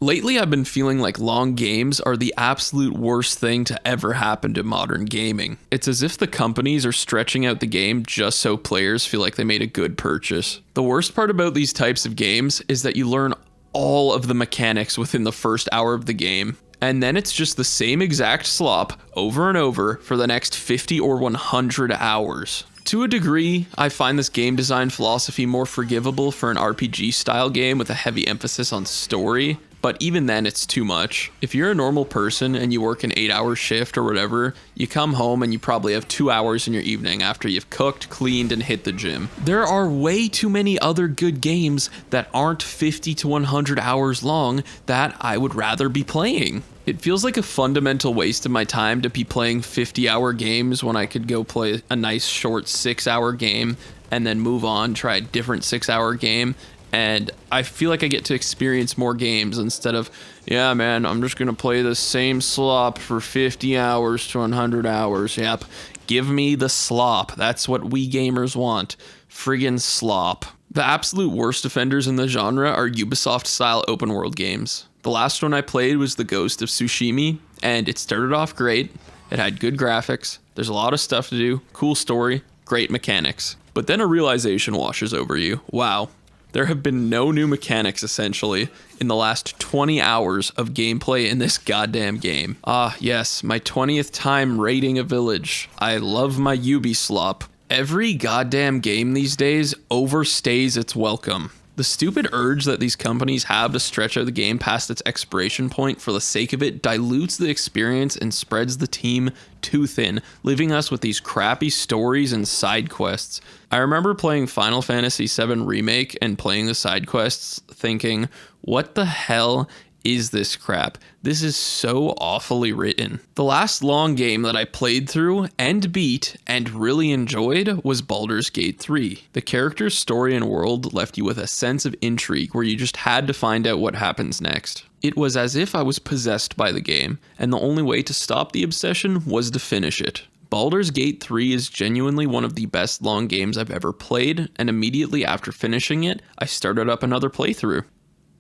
Lately, I've been feeling like long games are the absolute worst thing to ever happen to modern gaming. It's as if the companies are stretching out the game just so players feel like they made a good purchase. The worst part about these types of games is that you learn all of the mechanics within the first hour of the game, and then it's just the same exact slop over and over for the next 50 or 100 hours. To a degree, I find this game design philosophy more forgivable for an RPG style game with a heavy emphasis on story, but even then it's too much. If you're a normal person and you work an 8-hour shift or whatever, you come home and you probably have 2 hours in your evening after you've cooked, cleaned, and hit the gym. There are way too many other good games that aren't 50 to 100 hours long that I would rather be playing. It feels like a fundamental waste of my time to be playing 50-hour games when I could go play a nice short 6-hour game and then move on, try a different 6-hour game. And I feel like I get to experience more games instead of, yeah, man, I'm just going to play the same slop for 50 hours to 100 hours. Yep. Give me the slop. That's what we gamers want. Friggin' slop. The absolute worst offenders in the genre are Ubisoft-style open-world games. The last one I played was The Ghost of Tsushima, and it started off great. It had good graphics. There's a lot of stuff to do. Cool story. Great mechanics. But then a realization washes over you. Wow. There have been no new mechanics, essentially, in the last 20 hours of gameplay in this goddamn game. Ah, yes, my 20th time raiding a village. I love my Ubislop. Every goddamn game these days overstays its welcome. The stupid urge that these companies have to stretch out the game past its expiration point for the sake of it dilutes the experience and spreads the team too thin, leaving us with these crappy stories and side quests. I remember playing Final Fantasy VII Remake and playing the side quests thinking, what the hell is this crap? This is so awfully written. The last long game that I played through and beat and really enjoyed was Baldur's Gate 3. The character's story and world left you with a sense of intrigue where you just had to find out what happens next. It was as if I was possessed by the game, and the only way to stop the obsession was to finish it. Baldur's Gate 3 is genuinely one of the best long games I've ever played, and immediately after finishing it, I started up another playthrough.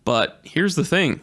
But here's the thing.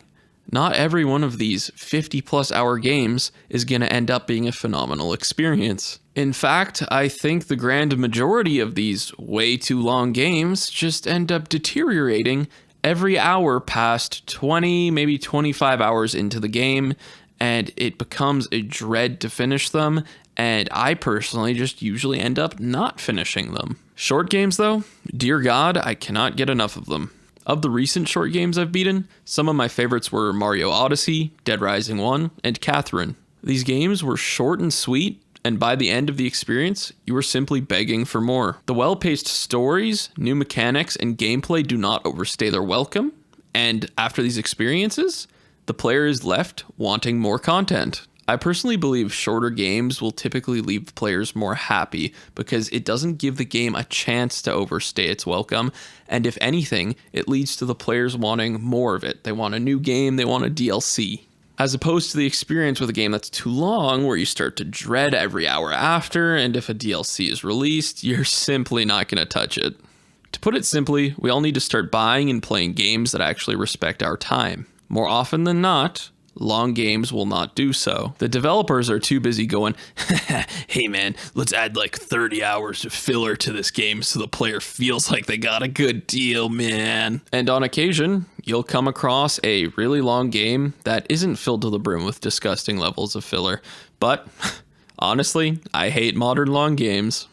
Not every one of these 50-plus hour games is going to end up being a phenomenal experience. In fact, I think the grand majority of these way too long games just end up deteriorating every hour past 20, maybe 25 hours into the game, and it becomes a dread to finish them, and I personally just usually end up not finishing them. Short games though, dear God, I cannot get enough of them. Of the recent short games I've beaten, some of my favorites were Mario Odyssey, Dead Rising 1, and Catherine. These games were short and sweet, and by the end of the experience, you were simply begging for more. The well-paced stories, new mechanics, and gameplay do not overstay their welcome, and after these experiences, the player is left wanting more content. I personally believe shorter games will typically leave players more happy because it doesn't give the game a chance to overstay its welcome, and if anything, it leads to the players wanting more of it. They want a new game, they want a DLC. As opposed to the experience with a game that's too long where you start to dread every hour after, and if a DLC is released, you're simply not going to touch it. To put it simply, we all need to start buying and playing games that actually respect our time. More often than not, long games will not do so. The developers are too busy going, hey man, let's add like 30 hours of filler to this game so the player feels like they got a good deal, man. And on occasion, you'll come across a really long game that isn't filled to the brim with disgusting levels of filler. But honestly, I hate modern long games.